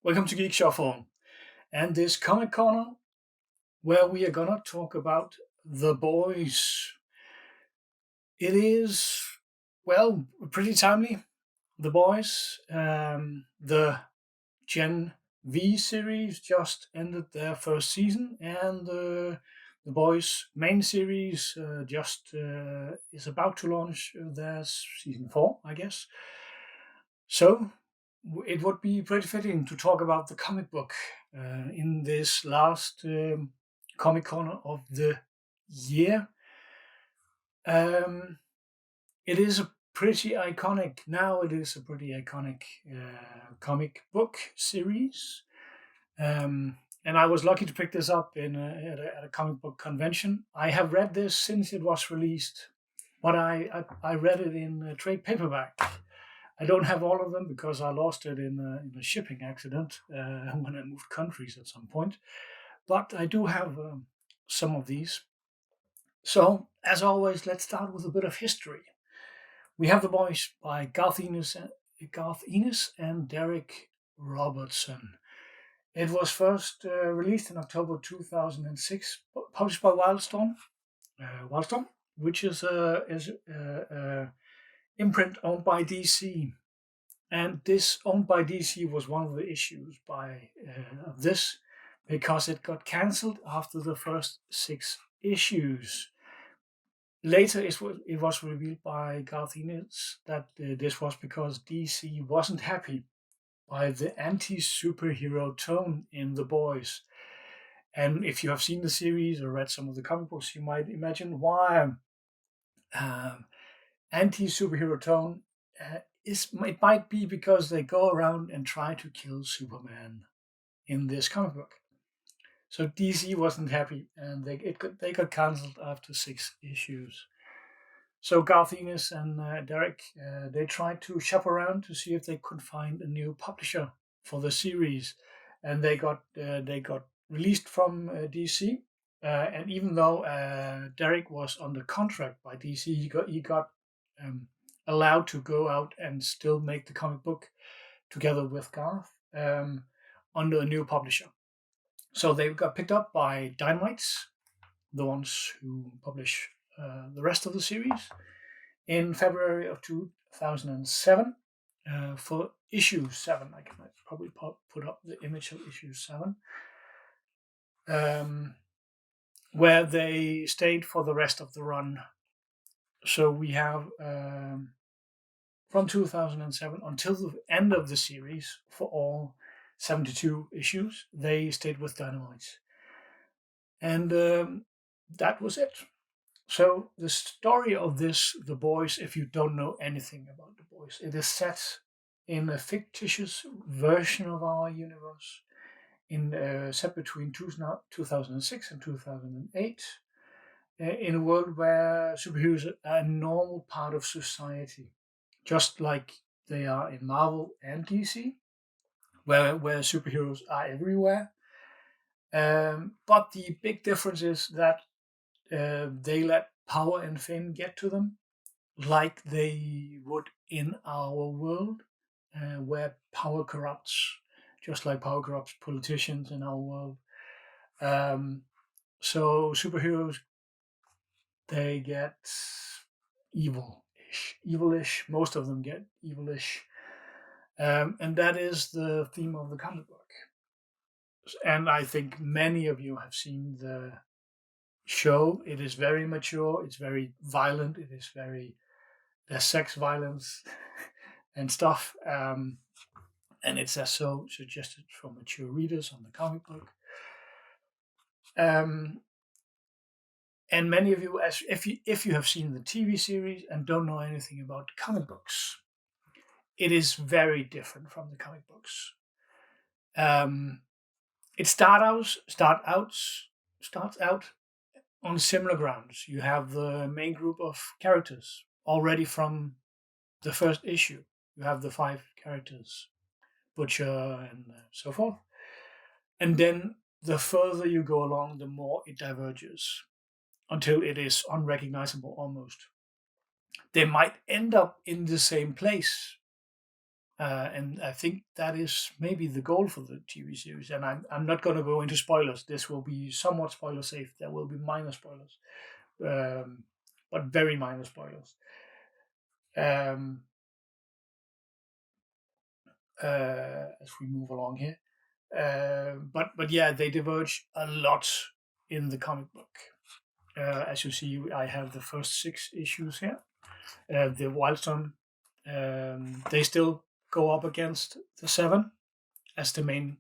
Welcome to Geek Shuffle and this Comic Corner where we are gonna talk about The Boys. It is, pretty timely. The Boys, the Gen V series just ended their first season, and the Boys main series just is about to launch their season 4, I guess. So it would be pretty fitting to talk about the comic book in this last comic corner of the year. Um, it is a pretty iconic now. It is a pretty iconic comic book series, and I was lucky to pick this up at a comic book convention. I have read this since it was released, but I read it in a trade paperback. I don't have all of them because I lost it in a shipping accident when I moved countries at some point. But I do have some of these. So, as always, let's start with a bit of history. We have The Boys by Garth Ennis and Derek Robertson. It was first released in October 2006, published by Wildstorm, which is a imprint owned by DC. And this owned by DC was one of the issues of this because it got cancelled after the first 6 issues. Later, it was revealed by Garth Ennis that this was because DC wasn't happy by the anti-superhero tone in The Boys. And if you have seen the series or read some of the comic books, you might imagine why anti-superhero tone it might be because they go around and try to kill Superman in this comic book. So DC wasn't happy, and they got cancelled after 6 issues. So Garth Ennis and Derek they tried to shop around to see if they could find a new publisher for the series, and they got released from DC. And even though Derek was under contract by DC, he got allowed to go out and still make the comic book together with Garth under a new publisher. So they got picked up by Dynamites, the ones who publish the rest of the series, in February of 2007 for issue 7. I can probably put up the image of issue 7, where they stayed for the rest of the run. So we have from 2007 until the end of the series, for all 72 issues, they stayed with Dynamite. And that was it. So the story of The Boys, if you don't know anything about The Boys, it is set in a fictitious version of our universe, set between 2006 and 2008, in a world where superheroes are a normal part of society, just like they are in Marvel and DC, where superheroes are everywhere. But the big difference is that they let power and fame get to them, like they would in our world, where power corrupts, just like power corrupts politicians in our world. So superheroes, they get evilish. Most of them get evilish, and that is the theme of the comic book. And I think many of you have seen the show. It is very mature. It's very violent. There's sex violence and stuff, and it says so suggested for mature readers on the comic book. And many of you, if you have seen the TV series and don't know anything about comic books, it is very different from the comic books. It starts out on similar grounds. You have the main group of characters already from the first issue. You have the 5 characters, Butcher and so forth. And then the further you go along, the more it diverges until it is unrecognizable almost. They might end up in the same place, and I think that is maybe the goal for the TV series. And I'm not going to go into spoilers. This will be somewhat spoiler safe. There will be minor spoilers, but very minor spoilers. Um, as we move along here, but yeah, they diverge a lot in the comic book. As you see, I have the first 6 issues here. The Wildstorm, they still go up against the 7 as the main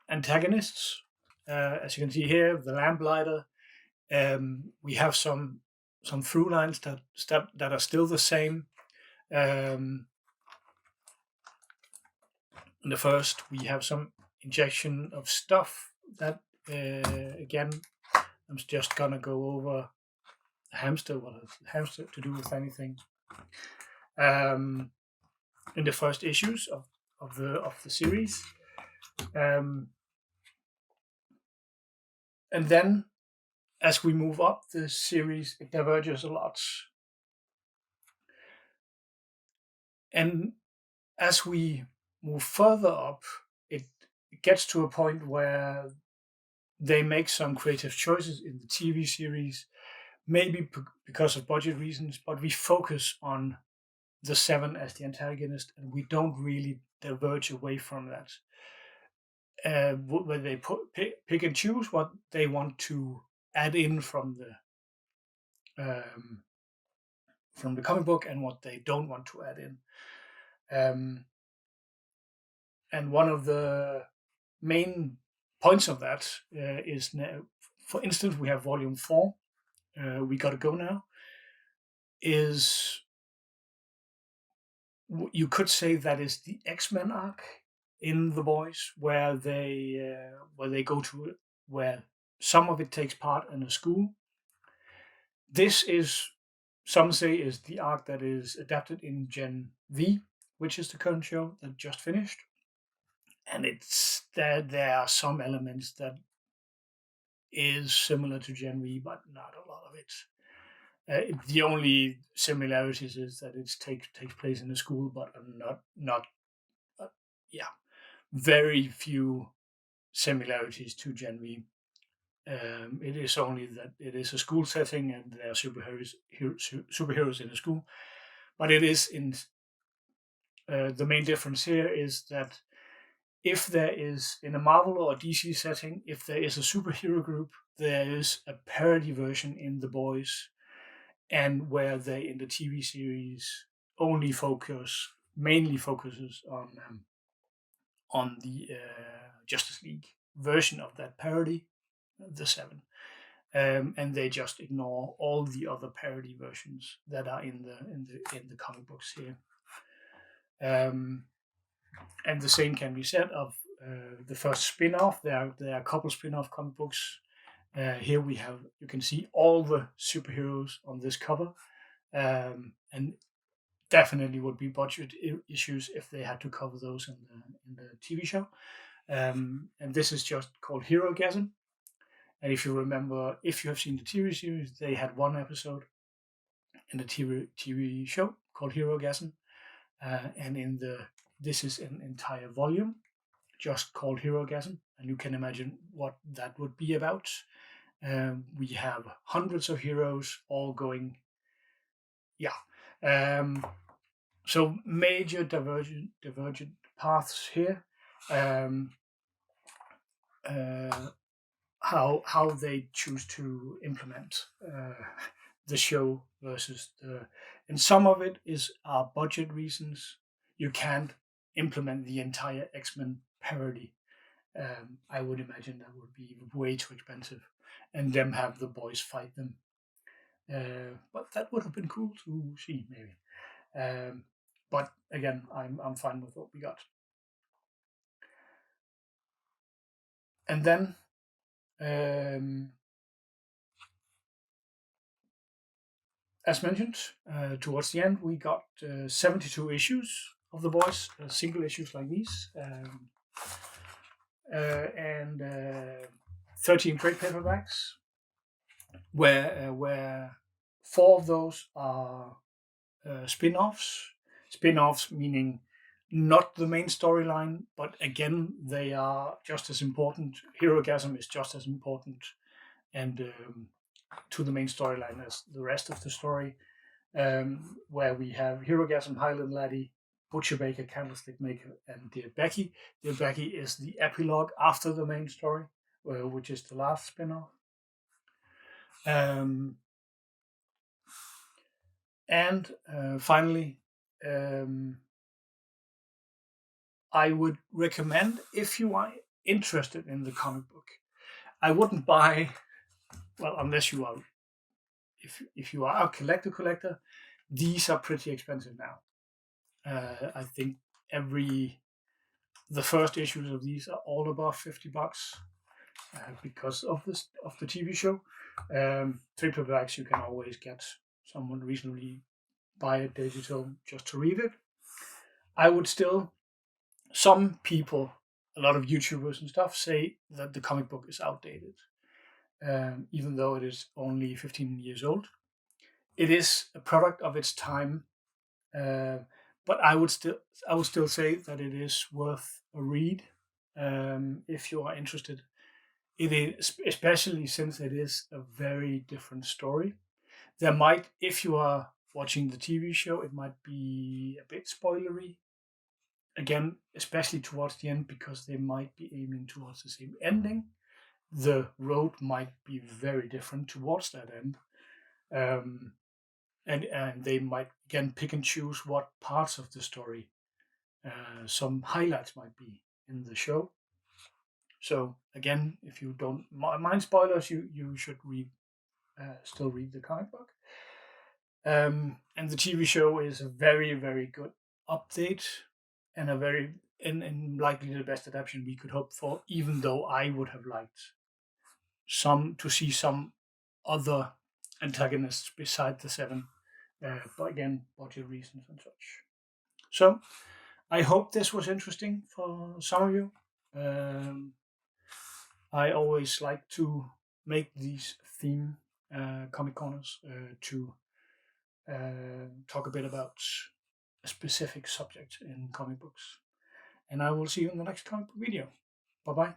antagonists. As you can see here, the Lamplighter. We have some through lines that are still the same. In the first, we have some injection of stuff that again, I'm just gonna go over hamster. What has hamster to do with anything? In the first issues of the series, and then as we move up the series, it diverges a lot, and as we move further up, it gets to a point where they make some creative choices in the TV series, maybe because of budget reasons, but we focus on the 7 as the antagonist, and we don't really diverge away from that. Where they pick and choose what they want to add in from the comic book and what they don't want to add in. And one of the main points of that is, for instance, we have Volume 4, We Gotta Go Now, is, you could say that is the X-Men arc in The Boys, where they go to, where some of it takes part in a school. This is, some say, is the arc that is adapted in Gen V, which is the current show that just finished. And it's there are some elements that is similar to Gen V, but not a lot of it. The only similarities is that it takes place in a school, but not very few similarities to Gen V. It is only that it is a school setting and there are superheroes in a school, but it is in the main difference here is that if there is, in a Marvel or a DC setting, if there is a superhero group, there is a parody version in The Boys, and where they in the TV series only mainly focuses on the Justice League version of that parody, the 7. And they just ignore all the other parody versions that are in the comic books here. And the same can be said of the first spin-off. There are a couple spin-off comic books. Here you can see all the superheroes on this cover, and definitely would be budget issues if they had to cover those in the TV show. And this is just called Herogasm. And if you remember, if you have seen the TV series, they had one episode in the TV show called Herogasm, and this is an entire volume just called Herogasm, and you can imagine what that would be about. We have hundreds of heroes all going, so major divergent paths here. How they choose to implement the show versus and some of it is budget reasons. You can't implement the entire X-Men parody. I would imagine that would be way too expensive, and them have the boys fight them. But that would have been cool to see, maybe. But again, I'm fine with what we got. And then as mentioned, towards the end, we got 72 issues of The Boys, single issues like these, and 13 trade paperbacks, where 4 of those are spin-offs. Spin-offs meaning not the main storyline, but again, they are just as important. Herogasm is just as important and to the main storyline as the rest of the story, where we have Herogasm, Highland Laddie, Butcher Baker, Candlestick Maker, and Dear Becky. Dear Becky is the epilogue after the main story, which is the last spin-off. And finally, I would recommend, if you are interested in the comic book, I wouldn't buy, well, unless you are, if you are a collector, these are pretty expensive now. I think the first issues of these are all above $50 because of the TV show. Paperbacks you can always get someone reasonably buy it digital just to read it. I would still, some people, a lot of YouTubers and stuff say that the comic book is outdated, even though it is only 15 years old. It is a product of its time, but I would still say that it is worth a read if you are interested. It is, especially since it is a very different story. There might, if you are watching the TV show, it might be a bit spoilery. Again, especially towards the end, because they might be aiming towards the same ending. The road might be very different towards that end. And they might again pick and choose what parts of the story. Some highlights might be in the show. So again, if you don't mind spoilers, you should still read the comic book. And the TV show is a very, very good update and and likely the best adaptation we could hope for. Even though I would have liked to see some other antagonists beside the seven, but again, budget reasons and such. So I hope this was interesting for some of you. I always like to make these theme comic corners to talk a bit about a specific subject in comic books. And I will see you in the next comic book video. Bye bye.